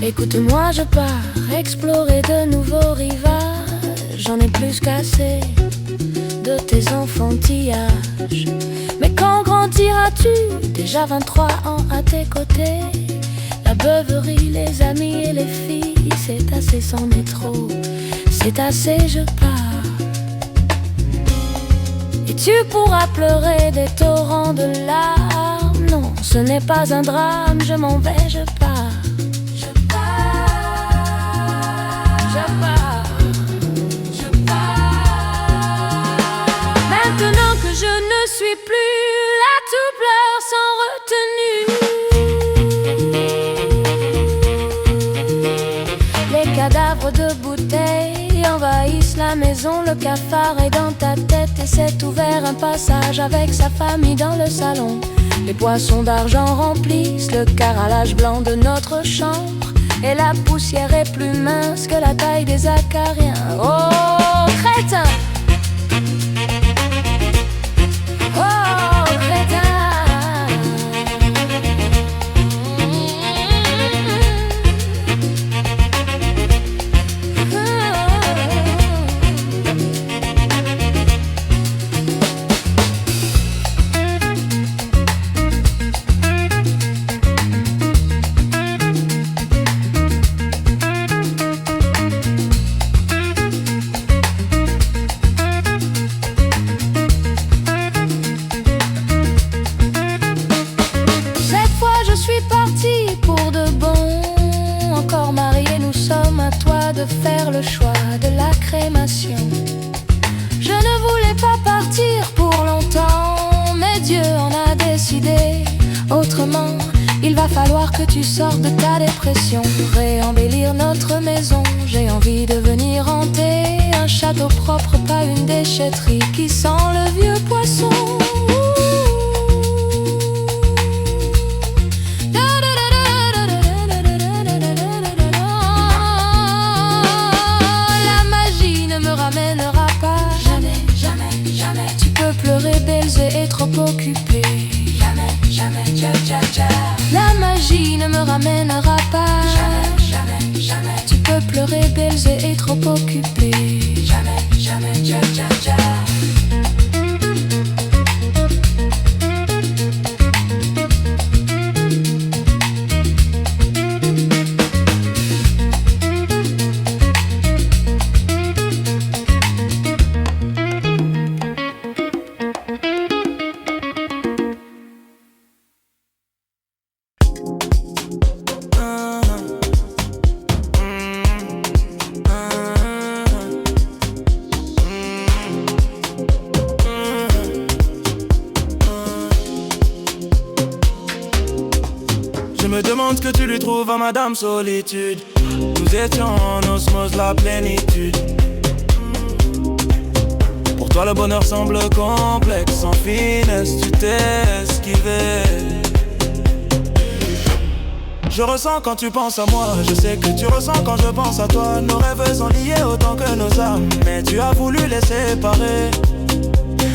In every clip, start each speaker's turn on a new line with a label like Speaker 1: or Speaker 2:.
Speaker 1: Écoute-moi, je pars explorer de nouveaux rivages. J'en ai plus qu'assez de tes enfantillages. Mais quand grandiras-tu? Déjà 23 ans à tes côtés. La beuverie, les amis et les filles, c'est assez, c'en est trop. C'est assez, je pars. Et tu pourras pleurer des torrents de larmes. Non, ce n'est pas un drame, je m'en vais, je pars. Maintenant que je ne suis plus là, tout pleure sans retenue. Les cadavres de bouteilles envahissent la maison. Le cafard est dans ta tête et s'est ouvert un passage avec sa famille dans le salon. Les poissons d'argent remplissent le carrelage blanc de notre chambre. Et la poussière est plus mince que la taille des acariens. Oh, crétin! De faire le choix de la crémation. Je ne voulais pas partir pour longtemps, mais Dieu en a décidé autrement. Il va falloir que tu sortes de ta dépression, réembellir notre maison. J'ai envie de venir hanter un château propre, pas une déchetterie qui sent le vieux poisson. Et trop occupé.
Speaker 2: Jamais, jamais, ja, ja, ja.
Speaker 1: La magie ne me ramènera pas.
Speaker 2: Jamais, jamais, jamais.
Speaker 1: Tu peux pleurer, baiser et trop occupé.
Speaker 2: Jamais, jamais, ja, ja, ja.
Speaker 3: Je me demande ce que tu lui trouves à Madame Solitude. Nous étions en osmose, la plénitude. Pour toi le bonheur semble complexe, sans finesse, tu t'es esquivé. Je ressens quand tu penses à moi, je sais que tu ressens quand je pense à toi. Nos rêves sont liés autant que nos âmes, mais tu as voulu les séparer.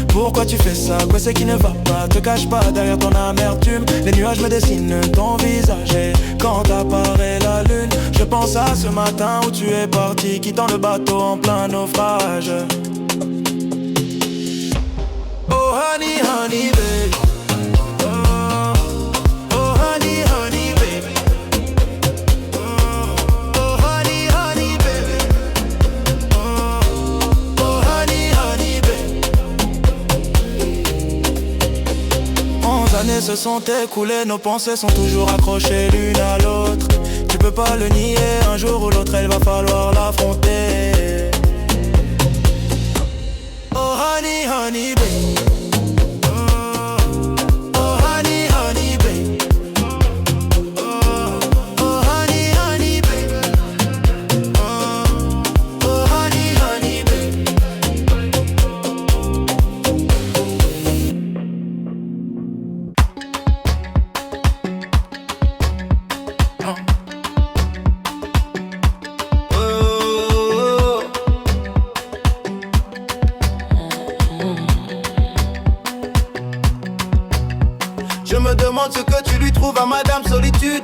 Speaker 3: Pourquoi tu fais ça? Quoi c'est qui ne va pas? Te cache pas derrière ton amertume. Les nuages me dessinent ton visage et quand apparaît la lune, je pense à ce matin où tu es parti, quittant le bateau en plein naufrage. Oh honey, honey baby. Oh honey, honey baby. Oh honey, honey baby. Oh honey, honey baby. 11 années se sont écoulées, nos pensées sont toujours accrochées l'une à l'autre. Tu peux pas le nier, un jour ou l'autre elle va falloir l'affronter. Oh honey, honey baby. Oh honey, honey baby. Oh honey, honey baby. Oh honey, honey baby. Je me demande ce que tu lui trouves à Madame Solitude.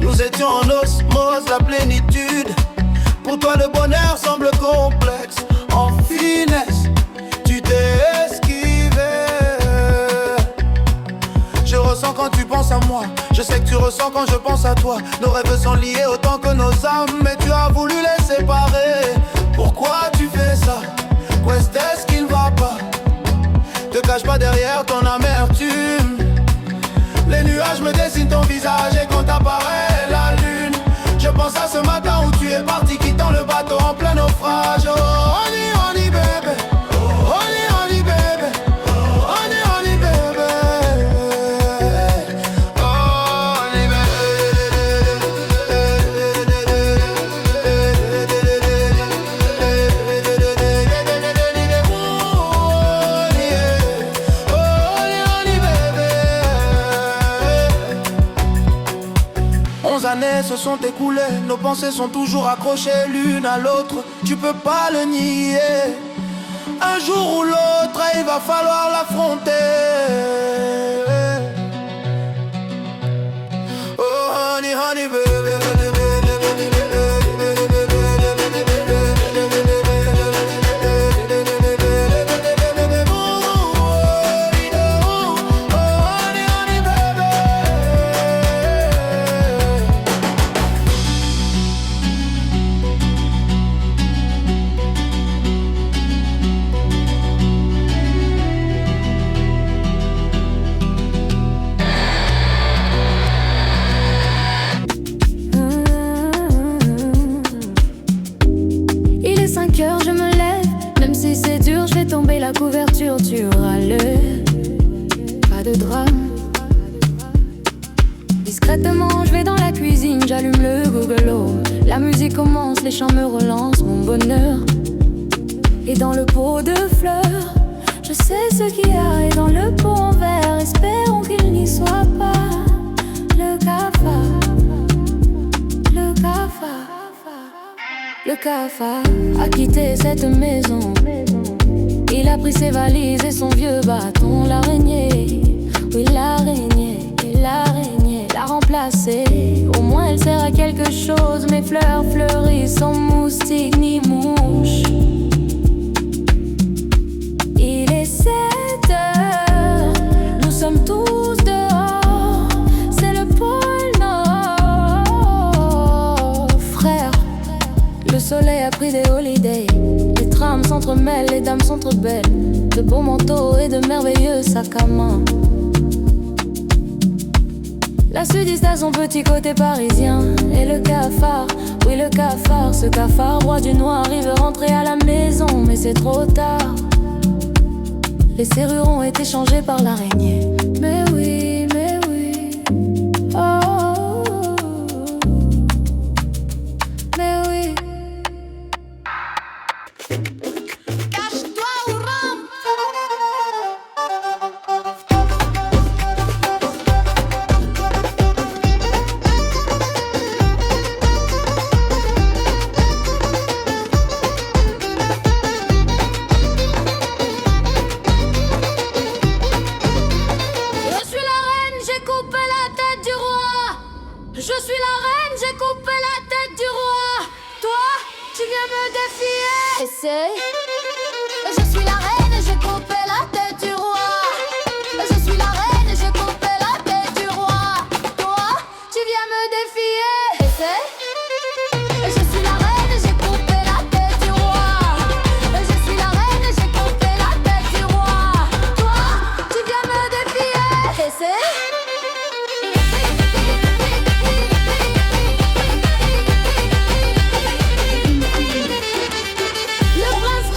Speaker 4: Nous étions en osmose, la plénitude. Pour toi le bonheur semble complexe. En finesse, tu t'es esquivé. Je ressens quand tu penses à moi. Je sais que tu ressens quand je pense à toi. Nos rêves sont liés autant que nos âmes, mais tu as voulu les séparer. Pourquoi tu fais ça? Qu'est-ce qui ne va pas? Te cache pas derrière ton amertume. Les nuages me dessinent ton visage et quand apparaît la lune, je pense à ce matin où tu es parti quittant le bateau en plein naufrage. Oh, honey, baby. Oh, honey, baby. Oh, honey, baby. Oh, honey, années se sont écoulées, nos pensées sont toujours accrochées l'une à l'autre. Tu peux pas le nier. Un jour ou l'autre, il va falloir l'affronter. Oh honey, honey baby.
Speaker 1: La couverture, tu râles. Pas de drame. Discrètement, je vais dans la cuisine, j'allume le Google Home. La musique commence, les chants me relancent mon bonheur. Et dans le pot de fleurs, je sais ce qu'il y a. Et dans le pot en verre, espérons qu'il n'y soit pas. Le cafard, le cafard, le cafard a quitté cette maison. Il a pris ses valises et son vieux bâton. L'araignée, oui l'araignée, l'a remplacée. Au moins elle sert à quelque chose. Mes fleurs fleurissent sans moustique ni mouche. Il est 7 heures, nous sommes tous dehors. C'est le pôle Nord. Frère, le soleil a pris des holidays. Les trams s'entremêlent, les dames sont trop belles. De beaux manteaux et de merveilleux sacs à main. La sudiste a son petit côté parisien. Et le cafard, oui le cafard. Ce cafard roi du noir, il veut rentrer à la maison. Mais c'est trop tard. Les serrures ont été changées par l'araignée. Mais oui, mais oui. Oh, mais oui. Je suis la reine et j'ai coupé la tête du roi. Je suis la reine et j'ai coupé la tête du roi. Toi, tu viens me défier. Essaye. Je suis la reine et j'ai coupé la tête du roi. Je suis la reine et j'ai coupé la tête du roi. Toi, tu viens me défier. Essaye. Le prince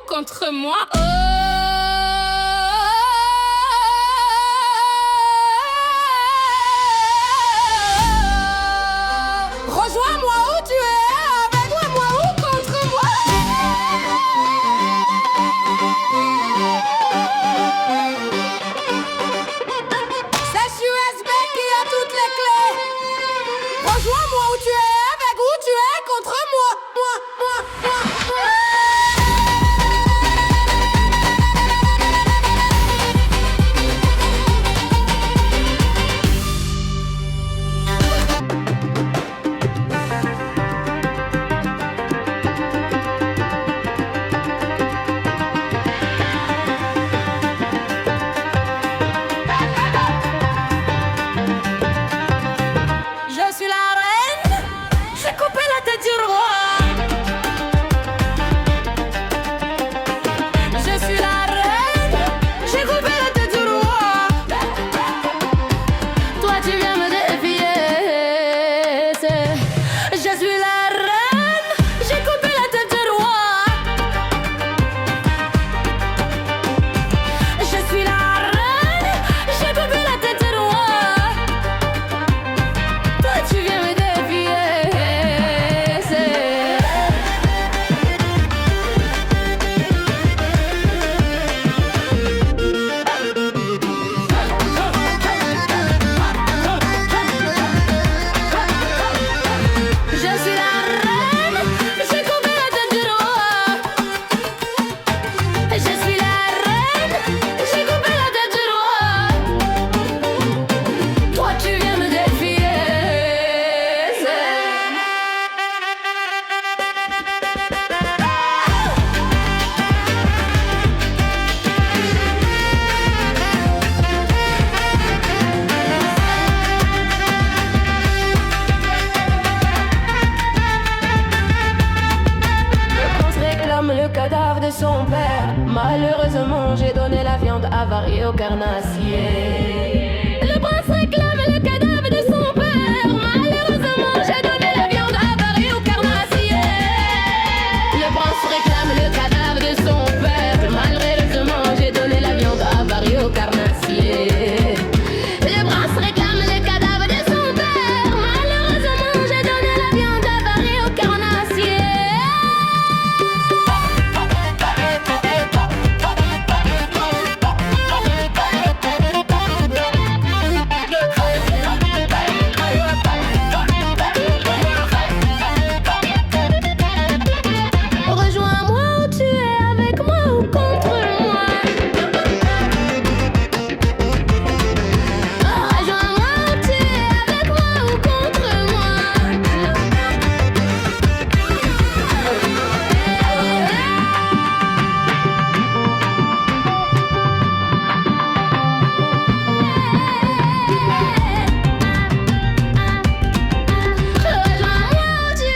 Speaker 1: contre moi. Oh. Rejoins-moi où tu es, avec moi ou contre moi. C'est USB qui a toutes les clés. Rejoins-moi où tu es, avec où tu es, contre moi. Je suis la reine, j'ai coupé la tête du roi. Je suis la reine, j'ai coupé la tête du roi. Toi tu viens me défier. Je suis la reine, j'ai coupé la tête du roi. Je suis la reine, j'ai coupé la tête du roi. Toi tu viens me défier. Je suis la reine, j'ai coupé la tête du roi. Je suis la reine, j'ai coupé la tête du roi. Toi tu viens me défier. On se réclame le cadavre de son père. Malheureusement, j'ai donné la viande avariée au carnassier. Le prince réclame le cadavre de son père. Malheureusement, j'ai donné la viande avariée au carnassier. Le prince réclame le cadavre de son père. Malheureusement, j'ai donné la viande avariée au carnassier. Le prince réclame le cadavre de son père. Malheureusement, j'ai donné la viande avariée au carnassier. Rejoins-moi où tu es, avec moi ou contre moi. Rejoins-moi où tu es, avec moi ou contre moi. Rejoins-moi où tu es,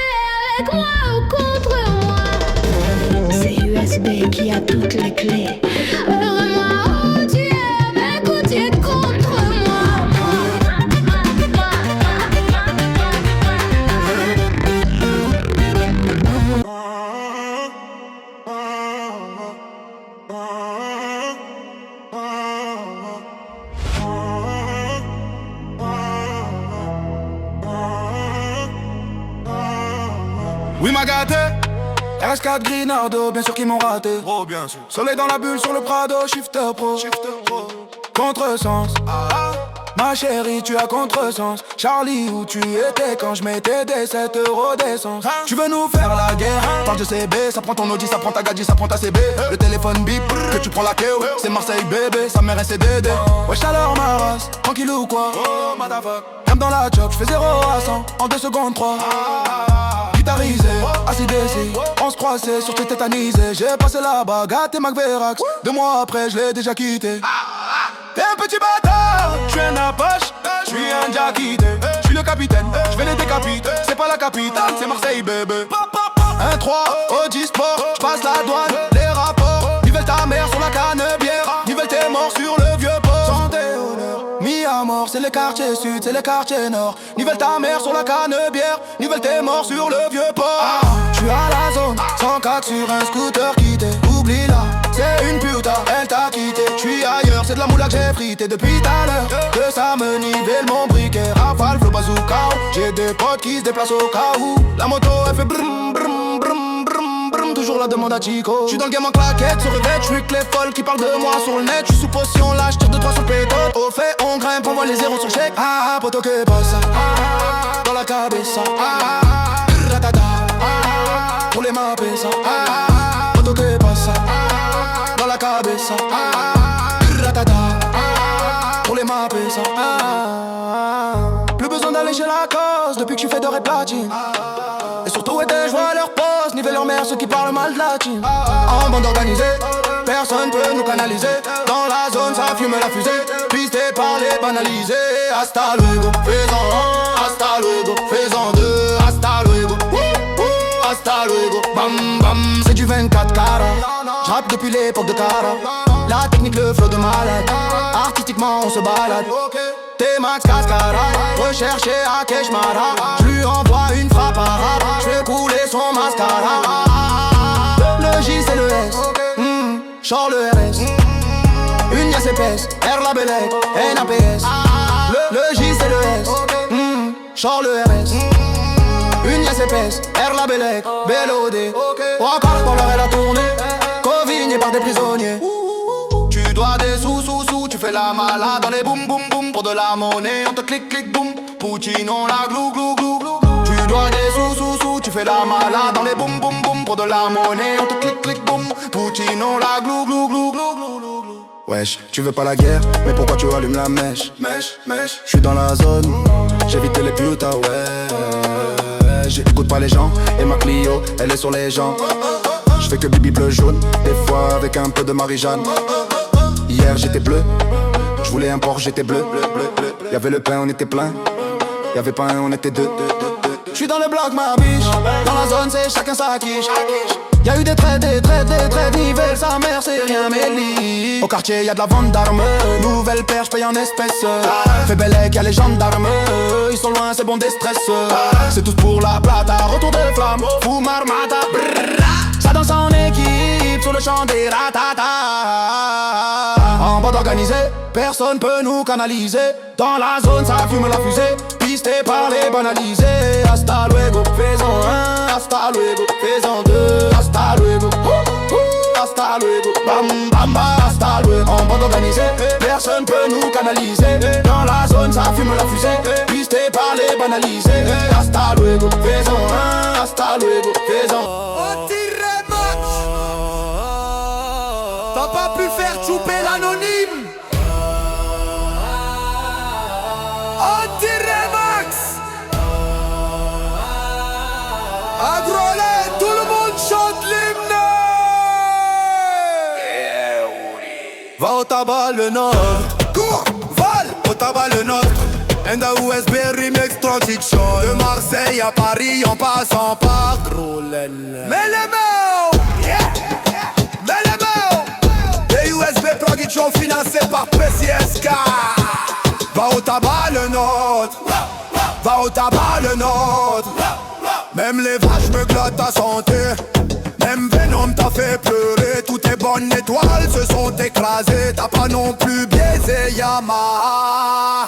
Speaker 1: avec moi ou contre moi. C'est USB qui a toutes les clés. Rejoins-moi où tu es, avec ou tu es contre moi.
Speaker 3: Oui, m'a gâté. RS4 Grinardo, bien sûr qu'ils m'ont raté. Oh, bien sûr. Soleil dans la bulle sur le Prado, Shifter Pro. Contresens. Ma chérie, tu as contresens. Charlie, où tu étais quand je mettais des 7 € d'essence? Tu veux nous faire la guerre? Parle de CB, ça prend ton Audi, ça prend ta Gadji, ça prend ta CB. Le téléphone bip, que tu prends la KO. C'est Marseille bébé, sa mère est CDD. Wesh alors ma race, tranquille ou quoi? Oh, motherfuck. Même dans la chop, je fais 0 à 100 en 2 secondes 3. Guitarisé, assis décis, on se croisait sur tes tétanisés. J'ai passé la bague et Mac Verax. 2 mois après, je l'ai déjà quitté. T'es un petit bâtard, je suis un apache, je suis un diakité, je suis le capitaine, je vais les décapiter. C'est pas la capitale, c'est Marseille bébé. 1-3, Audi Sport, je passe la douane, les rapports. Nivelle ta mère sur la canne bière, nivelle tes morts sur le vieux port. Santé, honneur, mis à mort, c'est les quartiers sud, c'est les quartiers nord. Nivelle ta mère sur la canne bière, nivelle tes morts sur le vieux port. Je suis à la zone, 104 sur un scooter quitté.
Speaker 4: oublie-la, c'est une puta, elle t'a quitté. J'suis ailleurs, c'est de la moula que j'ai frité depuis tout à l'heure. Que ça me nivelle mon briquet, rafale, flow bazooka. J'ai des potes qui se déplacent au cas où. La moto elle fait brum brum brum brum brum. Toujours la demande à Chico. J'suis dans le game en claquette, se revêt, j'suis que les folles qui parlent de moi sur le net. J'suis sous potion, là j'tire 2-3 sur le pétote. Au fait, on grimpe, on voit les zéros sur le chèque. Ah ah, poto que pasa, ah, dans la cabeza, ah, ratata, ah, pour les mappes, ça, ah, poto que pasa, ah, dans la cabeza, ah, ratata, ah, pour les mappes, ça, ah. Plus besoin d'aller chez la cause depuis que j'suis fait d'or et platine. Et surtout je vois leur poste, niveler leur mère, ceux qui parlent mal de la team. En bande organisée, personne peut nous canaliser. Dans la zone, ça fume la fusée. Pisté par les banalisés. Hasta luego, fais-en un. Hasta luego, fais-en deux. Hasta luego, hasta luego. Bam bam, c'est du 24 carats. J'rappe depuis l'époque de Cara. La technique, le flow de malade. Artistiquement, on se balade. T-Max Cascara, recherché à Keshmara. J'lui envoie une frappe arabe, j'fais couler son mascara. Le J c'est le S, genre le RS. Une yasse épaisse, R la bellec, NAPS. Le J c'est le S, genre le RS. Une yasse épaisse, R la bellec, BLOD. Ou encore pour l'heure elle a tourné, covigné par des prisonniers. Tu dois des sous, tu fais la malade dans les boum boum boum. Pour de la monnaie, on te clic clic boum. Poutine, on la glou glou glou glou. Tu dois des sous, tu fais la malade dans les boum boum boum. Pour de la monnaie, on te clic clic boum. Poutine, on la glou glou glou glou glou glou. Wesh, tu veux pas la guerre, mais pourquoi tu allumes la mèche? J'suis dans la zone, j'évite les putas, ouais. J'écoute pas les gens, et ma Clio, elle est sur les gens. J'fais que bibi bleu jaune, des fois avec un peu de Marie-Jeanne. Hier j'étais bleu, j'voulais un Porsche, j'étais bleu. Y'avait le pain, on était plein. Y'avait pas un, on était deux. J'suis dans le bloc, ma biche. Dans la zone, c'est chacun sa quiche. Y'a eu des traits, nivelle, sa mère, c'est rien, mais lit. Au quartier, y'a de la vente d'armes. Nouvelle paire, j'paye en espèces. Fais Bellec, y'a les gendarmes. Ils sont loin, c'est bon, des stress. C'est tous pour la plata, retour de flamme. Fou marmata, ça danse en équipe sur le champ des ratatas. En bande organisée, personne peut nous canaliser. Dans la zone, ça fume la fusée. Pisté par les banalisés. Hasta luego, fais-en un. Hasta luego, fais-en deux. Hasta luego, hasta luego. Bam bam bam, hasta luego. En bande organisée, personne peut nous canaliser. Dans la zone, ça fume la fusée. Pisté par les banalisés. Hasta luego, fais-en un. Hasta luego, fais-en.
Speaker 5: T'as pas pu faire chouper l'anonyme. Anti-Remax. Agrolé, tout le monde chante l'hymne.
Speaker 4: Va au tabac le nord.
Speaker 5: Cours, vol.
Speaker 4: Au tabac le nord. Enda USB remix transition. De Marseille à Paris en passant par Grolen.
Speaker 5: Mets les mains. Mets les mains.
Speaker 4: Les USB production financés par PCSK. Va au tabac le nôtre. Va au tabac le nôtre. Même les vaches me glottent ta santé. Même Venom t'a fait pleurer. Toutes tes bonnes étoiles se sont écrasées. T'as pas non plus biaisé Yamaha.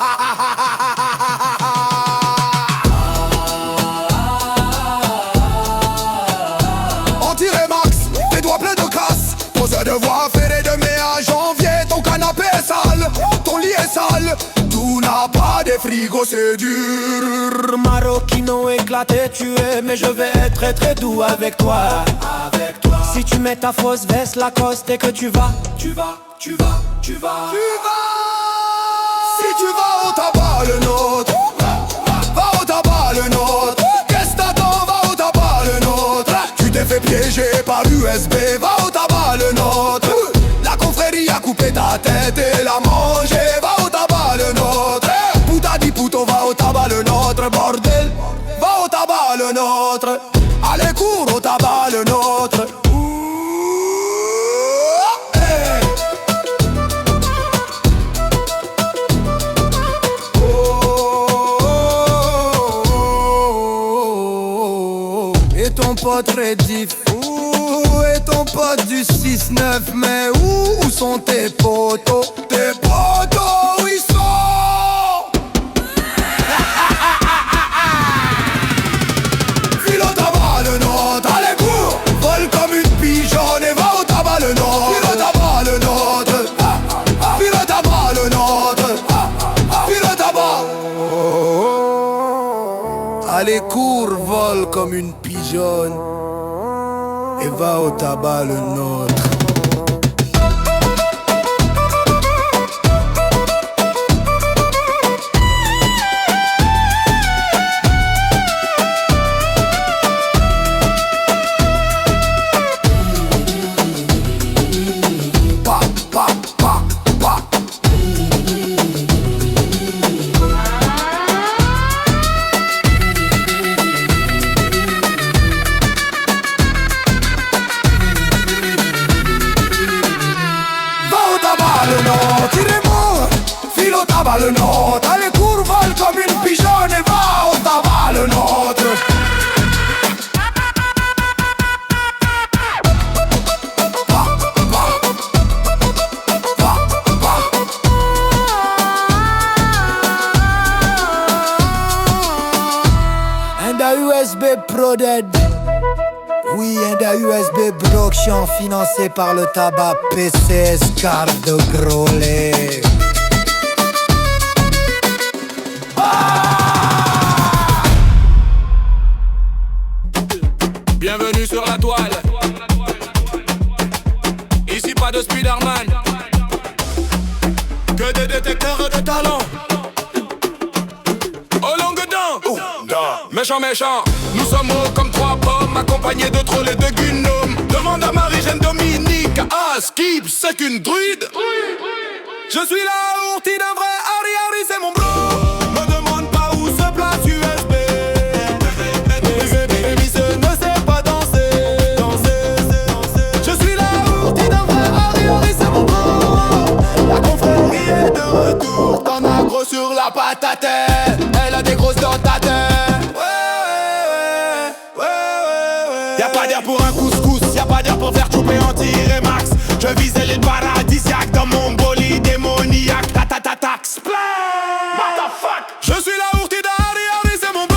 Speaker 4: Anti-Remax, tes doigts pleins de casse. Poseur de voix ferré de mai à janvier. Ton canapé est sale, ton lit est sale. Tout n'a pas de frigo, c'est dur.
Speaker 3: Maroquino éclaté, tu es, mais je vais être très très doux avec toi. Si tu mets ta fausse veste Lacoste et que tu vas.
Speaker 4: Si tu vas au tabac le nôtre. Va au tabac le nôtre. Qu'est-ce t'attends, va au tabac le nôtre. Tu t'es fait piéger par l'USB. Va au tabac le nôtre. La confrérie a coupé ta tête et l'a mangé. Va au tabac le nôtre. Puta di puto, va au tabac le nôtre. Bordel, va au tabac le nôtre. Allez cours au tabac le nôtre.
Speaker 5: Et ton pote Reddy fou. Et ton pote du 6-9, mais où sont tes potos? Tes potos, où ils sont? File au tabac le nôtre, allez cours, vole comme une pigeonne et va au tabac le nôtre. File au tabac le nôtre, file au tabac le nôtre, file au tabac. Allez cours, vole comme une pigeonne et va au tabac le nôtre. File au tabac le nôtre, allez cours, vole comme une pigeonne et va au tabac le nôtre. And a USB Pro Dead. Oui, and a USB blockchain financé par le tabac PCS carte de Grolet.
Speaker 6: Bienvenue sur la toile. Ici pas de Spider-Man, que des détecteurs de talent. Au longue dents, méchant, méchant. Nous sommes hauts comme trois pommes, accompagnés de trolls et de gnomes. Demande à Marie-Jeanne Dominique, ah, Skip, c'est qu'une druide. Je suis la ourtie d'un vrai Harry, c'est mon bro. Me demande pas où se place USB. Miss ne sait pas danser. Je suis la ourtie d'un vrai Harry, c'est mon bro. La confrérie est de retour, t'en as gros sur la patate. Elle a des grosses dents ta tête. Y'a pas d'air pour un couscous, y'a pas d'air pour faire chouper anti-Remax. Je visais les paradisiaques dans mon bolide démoniaque. Tax, je suis la ourtie d'Harry, c'est mon bro.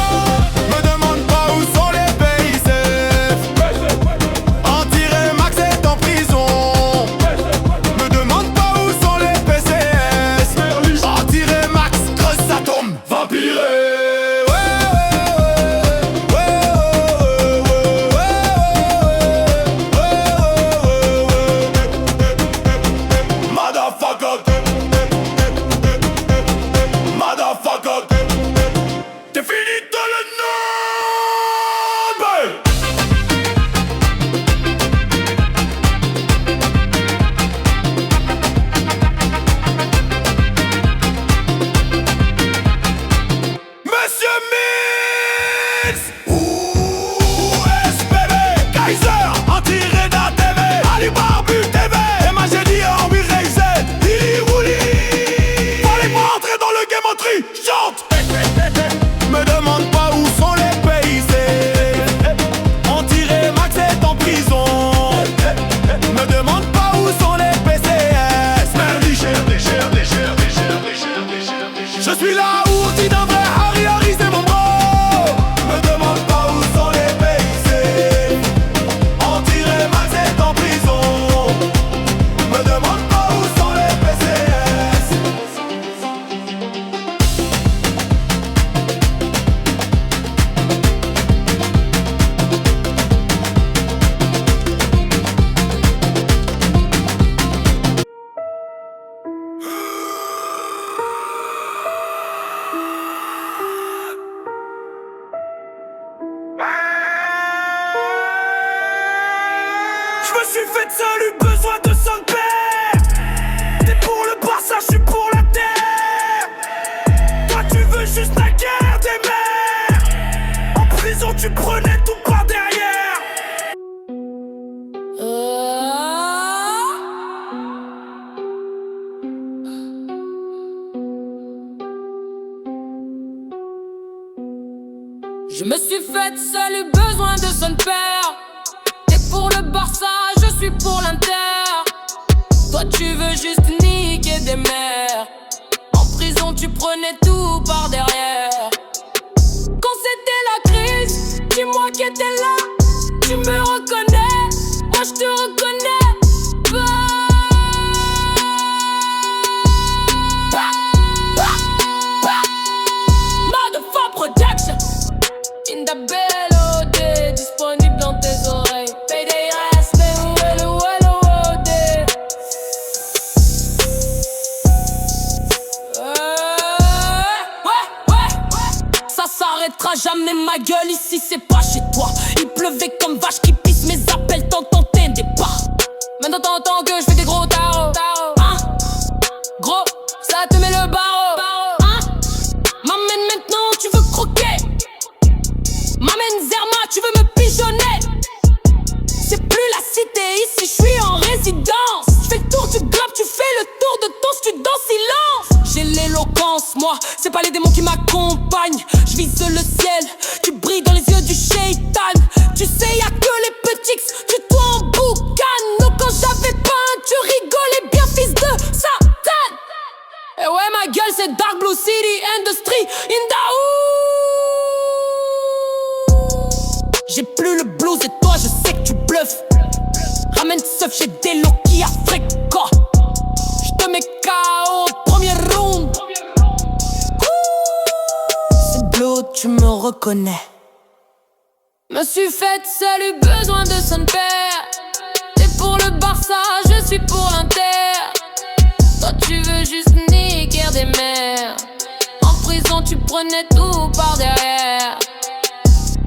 Speaker 6: Me demande pas où sont les pays safe. Anti-Remax est en prison. Me demande pas où sont les PCS. Anti-Remax, creuse ça tombe. Vampire. Me demande pas où sont les pays safe. Anti-Remax est en prison. Me demande pas où sont les PCS. Merde, je suis la ourtie d'un vrai Harry, c'est mon bro. Me demande pas où sont les pays safe. Anti-Remax est en prison. Me demande pas où sont les PCS. Je me suis fait seul, eu besoin de son père. T'es pour le Barça, je suis pour la terre. Toi tu veux juste la guerre des mers. En prison tu prenais tout par derrière.
Speaker 1: Je me suis faite seule, eu besoin de son père. T'es pour le Barça, je suis suis pour l'Inter. Toi tu veux juste niquer des mères. En prison tu prenais tout par derrière. Quand c'était la crise, dis-moi qui était là. Tu me reconnais, moi je te reconnais pas. Motherfuck Production in the belle OD, disponible dans tes oreilles. Paye des respects, où est le OD? Ouais. Ça s'arrêtera jamais ma gueule, ici c'est pas chez toi. Il pleuvait comme vache qui pisse, mes appels t'entendais pas. Maintenant t'entends que je fais des gros tarots. Hein? Gros, ça te met le barreau. Hein? M'amène maintenant, tu veux croquer. M'amène Zerma, tu veux me pigeonner. C'est plus la cité, ici je suis en résidence. Je fais le tour du globe, tu fais le tour de ton studio en silence. J'ai l'éloquence, moi, c'est pas les démons qui m'accompagnent. Je vise le ciel, tu brilles dans les yeux du shaitan. Tu sais, y'a que les petits, tu toi en boucan. Donc quand j'avais pas, tu rigolais bien, fils de Satan. Et ouais, ma gueule, c'est Dark Blue City Industry in the J'ai plus le blues et toi, je sais que tu bluffes. Ramène seuf, j'ai des Loki Africa. J'te mets KO, premier round. C'est bleu, tu me reconnais. Me suis faite seule, eu besoin de son père. T'es pour le Barça, je suis pour l'Inter. Toi tu veux juste niquer des mères. En prison tu prenais tout par derrière.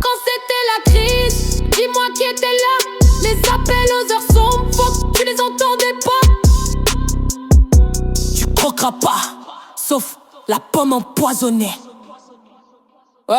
Speaker 1: Quand c'était la crise, dis-moi qui était là. Les appels aux heures sombres, faut que tu les entendais pas. Tu croqueras pas, sauf la pomme empoisonnée. Ouais.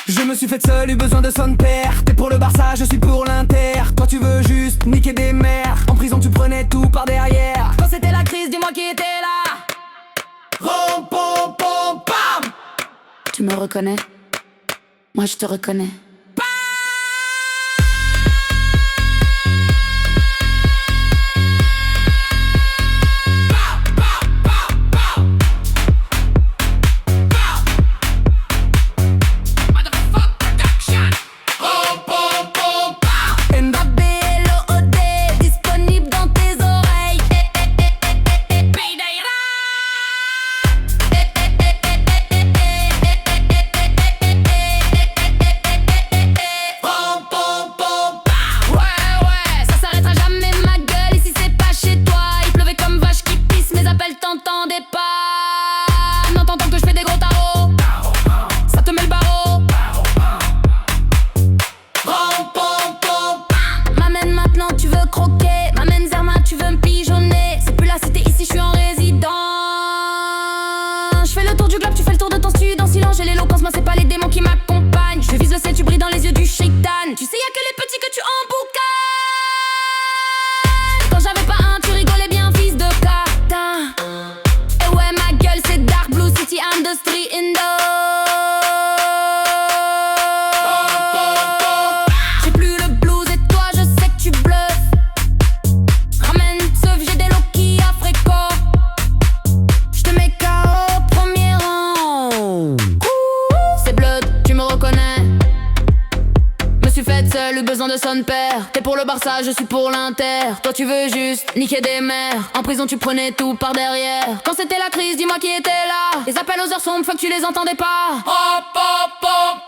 Speaker 7: Je me suis faite seule, eu besoin de son père. T'es pour le Barça, je suis pour l'Inter. Toi tu veux juste niquer des mères. En prison tu prenais tout par derrière.
Speaker 1: Quand c'était la crise, dis-moi qui était là.
Speaker 7: Rom pom pom pam.
Speaker 8: Tu me reconnais? Moi je te reconnais. T'es pour le Barça, je suis pour l'Inter. Toi tu veux juste niquer des mères. En prison tu prenais tout par derrière. Quand c'était la crise, dis-moi qui était là. Les appels aux heures sombres, faut que tu les entendais pas.
Speaker 1: Hop hop hop.